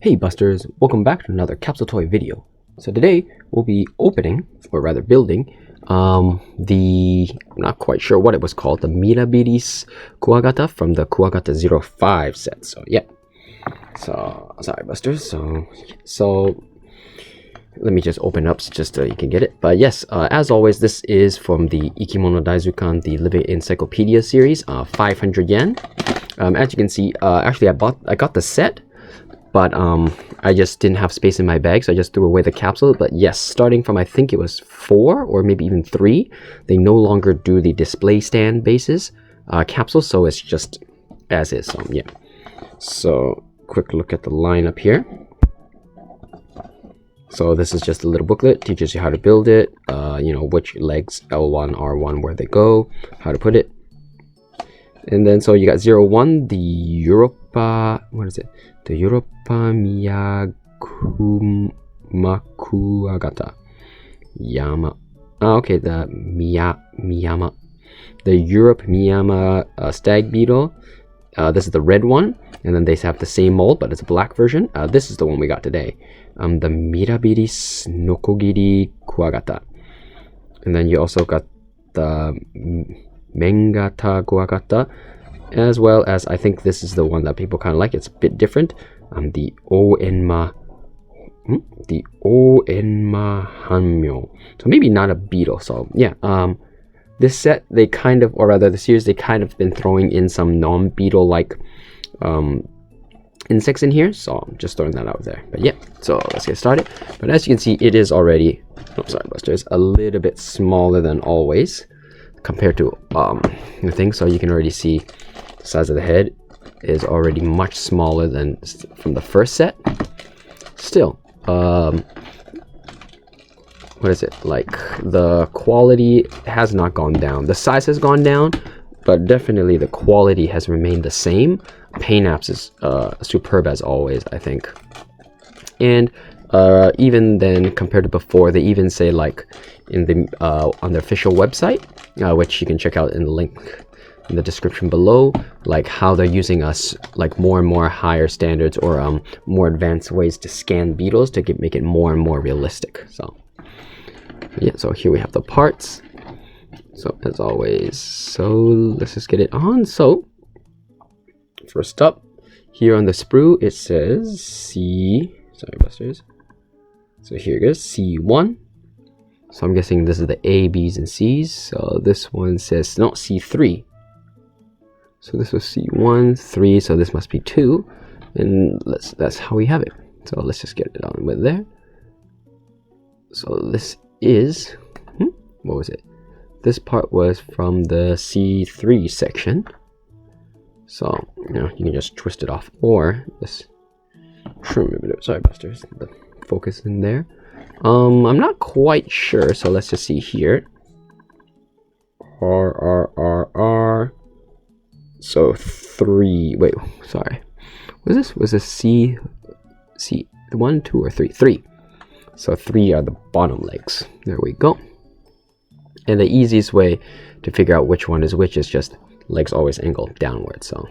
Hey Busters, welcome back to another capsule toy video. So today we'll be opening, or rather building, I'm not quite sure what it was called, the Mirabilis Kuwagata from the Kuwagata 05 set. So yeah, so sorry Busters, so let me just open it up just so you can get it. But yes, as always, this is from the Ikimono Daizukan, the Living Encyclopedia series, 500 yen. As you can see, actually I got the set, but I just didn't have space in my bag, so I just threw away the capsule. But yes, starting from I think it was 4 or maybe even 3, they no longer do the display stand bases capsule, so it's just as is. So yeah, so quick look at the lineup here. So this is just a little booklet, teaches you how to build it, you know, which legs, L1, R1, where they go, how to put it. And then so you got 01, the Europa, what is it? The Yoroppa Miyakumakuagata Yama. Okay, the Miyama. The Europe Miyama Stag Beetle. This is the red one, and then they have the same mold, but it's a black version. This is the one we got today. The Mirabilis Nokogiri Kuwagata. And then you also got the Mengata Kuwagata, as well as I think this is the one that people kind of like. It's a bit different. The oo enma han myo. So maybe not a beetle. So yeah, this set they kind of, or rather the series, they kind of been throwing in some non-beetle like insects in here, so I'm just throwing that out there. But yeah, so let's get started. But as you can see, it is already, oh sorry Busters, a little bit smaller than always compared to the thing. So you can already see the size of the head is already much smaller than from the first set. Still, what is it, like the quality has not gone down. The size has gone down, but definitely the quality has remained the same. Paint apps is superb as always, I think. And even then, compared to before, they even say, like in the on their official website, which you can check out in the link in the description below, like how they're using us like more and more higher standards or more advanced ways to scan beetles to make it more and more realistic. So yeah, so here we have the parts. So as always, so let's just get it on. So first up, here on the sprue, it says sorry Busters. So here it goes, C1. So I'm guessing this is the A, B's, and C's. So this one says, no, C3. So this was C1, 3, so this must be 2. And that's how we have it. So let's just get it on with there. So this is, what was it? This part was from the C3 section. So, you know, you can just twist it off or just trim it. Sorry Busters, the focus in there. I'm not quite sure, so let's just see here. R. So 3, wait, sorry. Was this C 1, 2, or 3? 3. So 3 are the bottom legs. There we go. And the easiest way to figure out which one is which is just legs always angle downward. So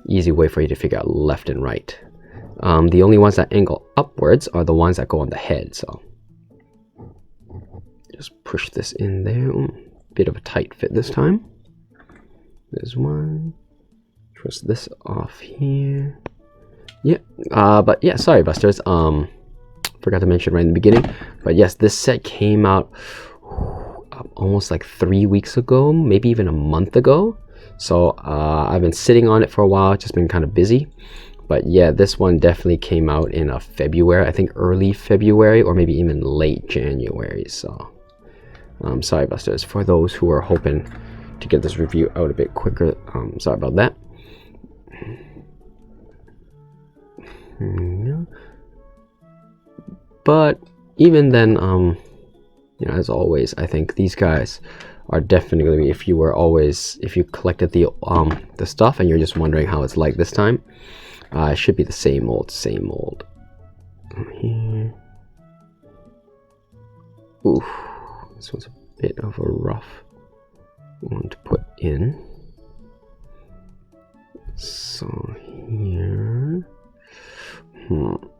easy way for you to figure out left and right. The only ones that angle upwards are the ones that go on the head. So just push this in there. Bit of a tight fit this time. There's one. Twist this off here. Yeah. But yeah, sorry Busters. Forgot to mention right in the beginning. But yes, this set came out almost like 3 weeks ago, maybe even a month ago. So I've been sitting on it for a while, just been kind of busy. But yeah, this one definitely came out in February, I think early February or maybe even late January. So sorry Busters, for those who are hoping to get this review out a bit quicker, sorry about that. But even then, you know, as always, I think these guys are definitely, if you collected the stuff and you're just wondering how it's like this time, it should be the same old. Here. Oof, this one's a bit of a rough one to put in. So here,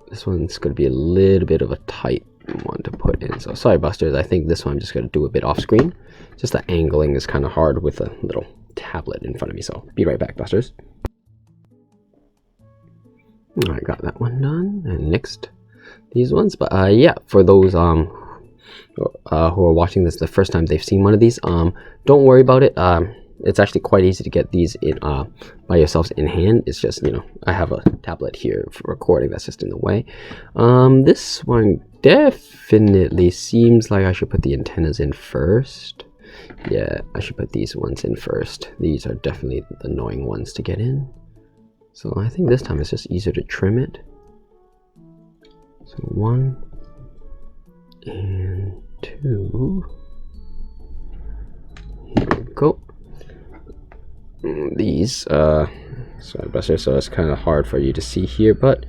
This one's going to be a little bit of a tight one to put in. So sorry, Busters. I think this one I'm just going to do a bit off screen. Just the angling is kind of hard with a little tablet in front of me. So be right back, Busters. Alright, got that one done. And next, these ones. But yeah, for those who are watching this the first time they've seen one of these, don't worry about it. It's actually quite easy to get these in by yourselves in hand. It's just, you know, I have a tablet here for recording that's just in the way. This one definitely seems like I should put the antennas in first. Yeah, I should put these ones in first. These are definitely the annoying ones to get in. So I think this time it's just easier to trim it. So 1 and 2. Here we go. These, sorry, Buster, so it's kind of hard for you to see here, but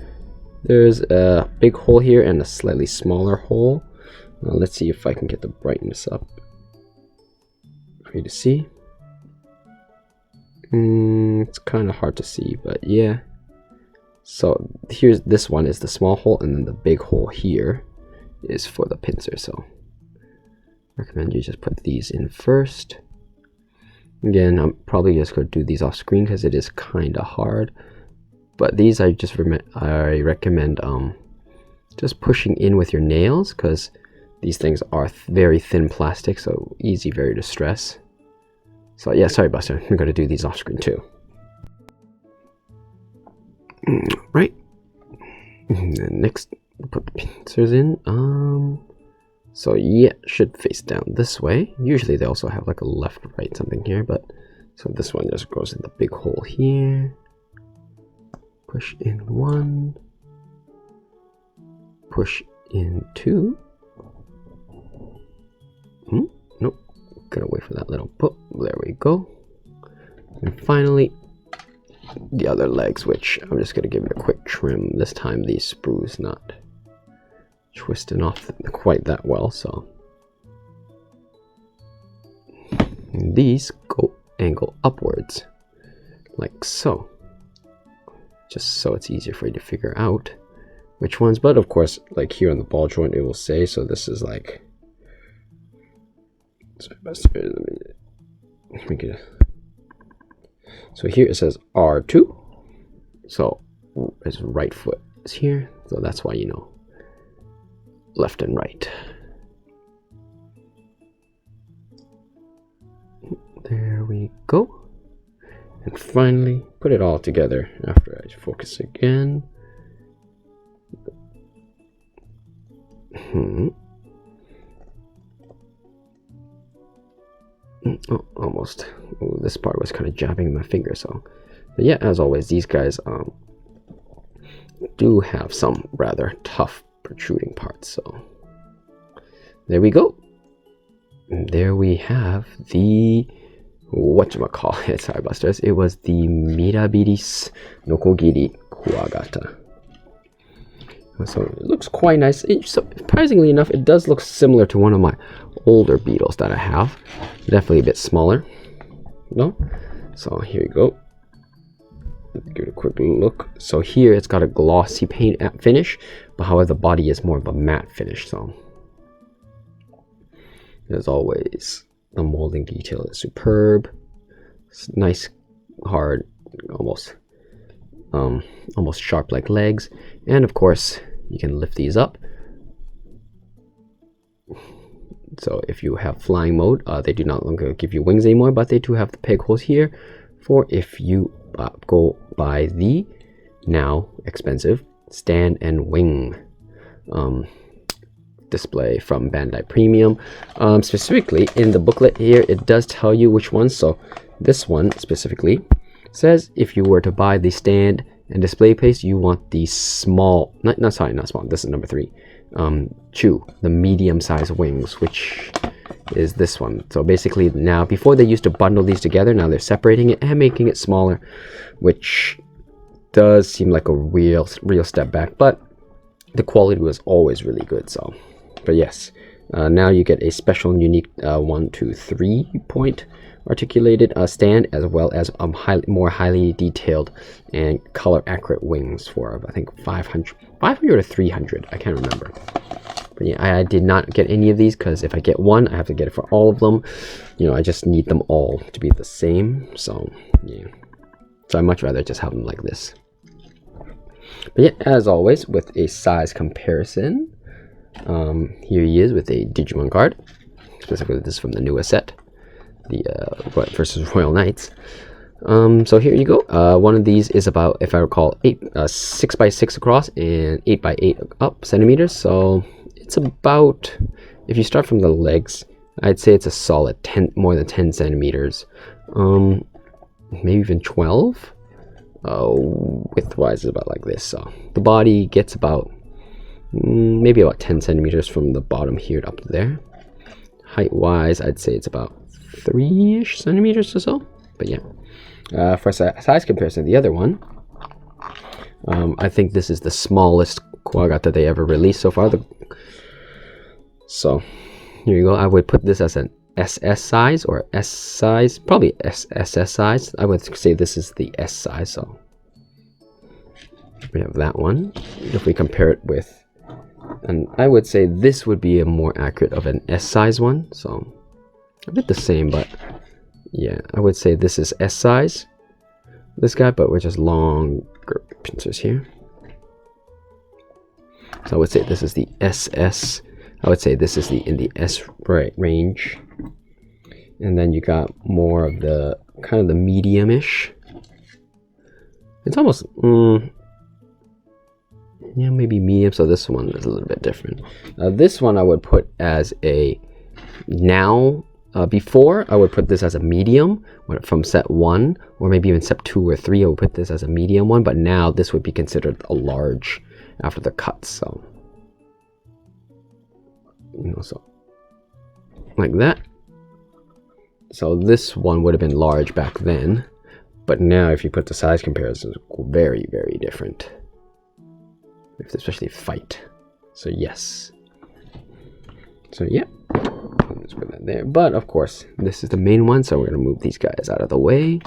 there's a big hole here and a slightly smaller hole. Let's see if I can get the brightness up for you to see. It's kind of hard to see, but yeah. So here's this one is the small hole, and then the big hole here is for the pincer. So I recommend you just put these in first. Again, I'm probably just going to do these off screen because it is kind of hard. But these I recommend just pushing in with your nails, because these things are very thin plastic, so easy very to stress. So yeah, sorry Buster, I'm going to do these off screen too. Right. And then next, put the pincers in. So yeah, should face down this way. Usually they also have like a left, right something here, but so this one just goes in the big hole here. Push in 1. Push in 2. Nope. Gotta wait for that little pop. There we go. And finally, the other legs, which I'm just gonna give it a quick trim. This time these sprues not twisting off quite that well, so and these go angle upwards like so, just so it's easier for you to figure out which ones. But of course, like here on the ball joint it will say, so this is like, sorry, let me get it. So here it says R2, so his right foot is here, so that's why you know left and right. There we go. And finally, put it all together after I focus again. Oh, almost. Oh, this part was kind of jabbing my finger, so. But yeah, as always, these guys do have some rather tough protruding parts, so there we go. And there we have the whatchamacallit, sorry Busters, it was the Mirabilis Nokogiri Kuwagata. So it looks quite nice. Surprisingly enough, it does look similar to one of my older beetles that I have. Definitely a bit smaller. No? So here you go. Give it a quick look. So here it's got a glossy paint finish, but however the body is more of a matte finish. So as always, the molding detail is superb. It's nice, hard, almost sharp like legs, and of course you can lift these up. So if you have flying mode, they do not longer give you wings anymore, but they do have the peg holes here for if you go by the now expensive stand and wing display from Bandai Premium. Specifically in the booklet here, it does tell you which ones. So this one specifically says if you were to buy the stand and display case, you want the small, not small, this is number 3, the medium sized wings, which is this one. So basically now, before they used to bundle these together, now they're separating it and making it smaller, which does seem like a real step back, but the quality was always really good. So, but yes, now you get a special and unique 1, 2, 3 point articulated stand, as well as more highly detailed and color accurate wings for, I think, 500 or 300. I can't remember. But yeah, I did not get any of these because if I get one, I have to get it for all of them. You know, I just need them all to be the same. So yeah, so I'd much rather just have them like this. But yeah, as always, with a size comparison, here he is with a Digimon card. Specifically, this is from the newest set, the versus Royal Knights. So here you go. One of these is about, if I recall, 6 by 6 across and 8 by 8 up centimeters. So it's about, if you start from the legs, I'd say it's a solid more than 10 centimeters, maybe even 12. Width-wise is about like this. So the body gets about maybe about 10 centimeters from the bottom here up to there. Height-wise, I'd say it's about 3-ish centimeters or so. But yeah, for size comparison, the other one, I think this is the smallest Kuwagata they ever released so far. So here you go. I would put this as an SS size or S size, probably SS size. I would say this is the S size. So we have that one. If we compare it with, and I would say this would be a more accurate of an S size one. So a bit the same, but yeah, I would say this is S size, this guy, but with just longer pincers here. So I would say this is the SS. I would say this is in the S range. And then you got more of the kind of the medium-ish. It's almost, yeah, maybe medium. So this one is a little bit different. This one I would put as a now. Before I would put this as a medium from set 1, or maybe even set 2 or 3. I would put this as a medium one, but now this would be considered a large after the cuts. So, you know, so like that. So this one would have been large back then, but now if you put the size comparisons, very, very different. Especially fight. So yes. So yeah. Let's put that there. But of course, this is the main one, so we're gonna move these guys out of the way.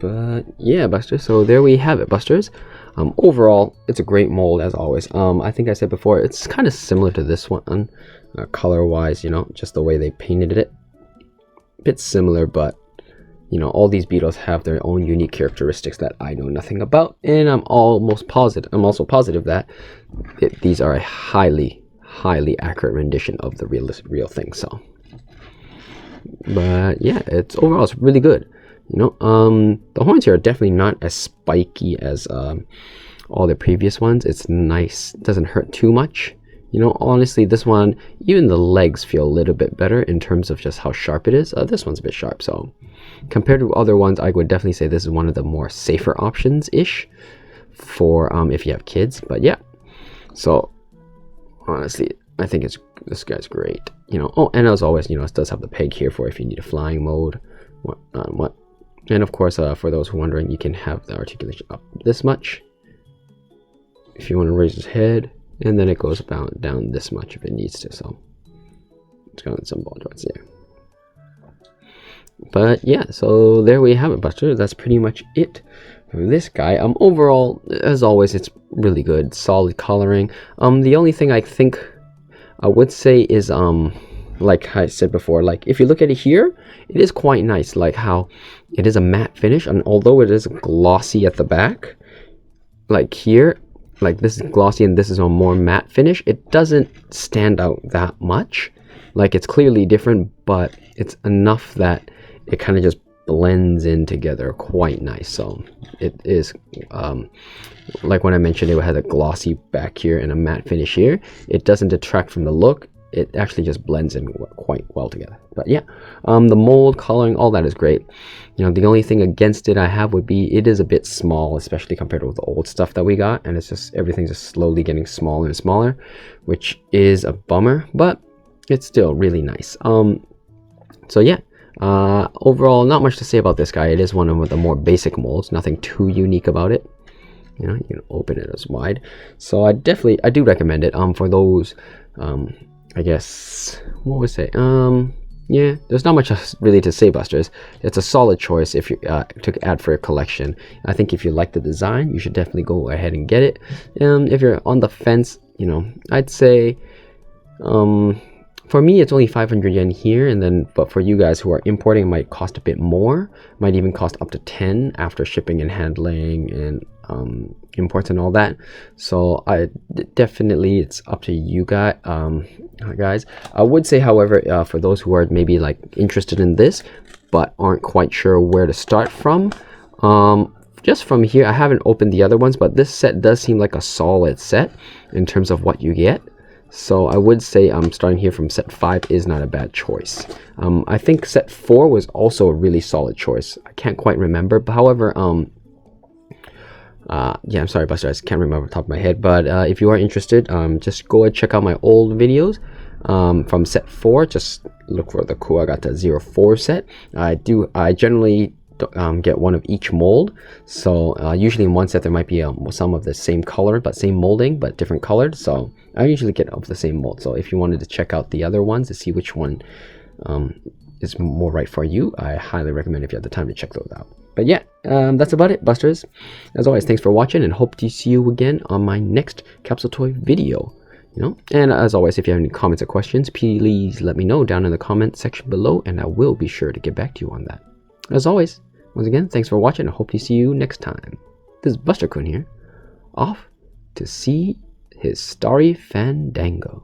But yeah, Buster. So there we have it, Busters. Overall, it's a great mold as always. I think I said before, it's kind of similar to this one, color-wise. You know, just the way they painted it. A bit similar, but you know, all these beetles have their own unique characteristics that I know nothing about, and I'm also positive that these are a highly accurate rendition of the real thing. So, but yeah, overall it's really good. You know, the horns here are definitely not as spiky as all the previous ones. It's nice, it doesn't hurt too much. You know, honestly, this one, even the legs feel a little bit better in terms of just how sharp it is. This one's a bit sharp, so compared to other ones, I would definitely say this is one of the more safer options-ish for if you have kids. But yeah, so honestly, I think this guy's great. You know, oh, and as always, you know, it does have the peg here for if you need a flying mode, and of course, for those who are wondering, you can have the articulation up this much if you want to raise his head. And then it goes about down this much if it needs to. So it's got some ball joints there. But yeah, so there we have it, Buster. That's pretty much it for this guy. Overall, as always, it's really good, solid coloring. The only thing I think I would say is like I said before, like if you look at it here, it is quite nice. Like how it is a matte finish, and although it is glossy at the back, like here. Like this is glossy and this is a more matte finish, it doesn't stand out that much. Like it's clearly different, but it's enough that it kind of just blends in together quite nice. So it is like when I mentioned it had a glossy back here and a matte finish here, it doesn't detract from the look. It actually just blends in quite well together. But yeah, the mold, coloring, all that is great. You know, the only thing against it I have would be it is a bit small, especially compared with the old stuff that we got, and it's just everything's just slowly getting smaller and smaller, which is a bummer, but it's still really nice. So yeah, overall, not much to say about this guy. It is one of the more basic molds, nothing too unique about it. You know, you can open it as wide. So I do recommend it. For those, I guess, what would I say? Yeah, there's not much really to say, Busters. It's a solid choice if you to add for your collection. I think if you like the design, you should definitely go ahead and get it. If you're on the fence, you know, I'd say, for me, it's only 500 yen here, and then, but for you guys who are importing, it might cost a bit more. Might even cost up to 10 after shipping and handling and imports and all that. So definitely, it's up to you guys. I would say, however, for those who are maybe like interested in this but aren't quite sure where to start from, just from here, I haven't opened the other ones, but this set does seem like a solid set in terms of what you get. So I would say starting here from set 5 is not a bad choice. I think set 4 was also a really solid choice. I can't quite remember, but however, yeah, I'm sorry, Buster, I can't remember off the top of my head. But if you are interested, just go and check out my old videos from set 4. Just look for the Kuwagata 04 set. I generally get one of each mold. So usually in one set there might be some of the same color but same molding but different colored. So I usually get of the same mold. So if you wanted to check out the other ones to see which one is more right for you, I highly recommend if you have the time to check those out. But yeah, that's about it, Busters. As always, thanks for watching and hope to see you again on my next capsule toy video. You know, and as always, if you have any comments or questions, please let me know down in the comment section below, and I will be sure to get back to you on that. As always, once again, thanks for watching. I hope to see you next time. This is Buster-kun here, off to see his starry fandango.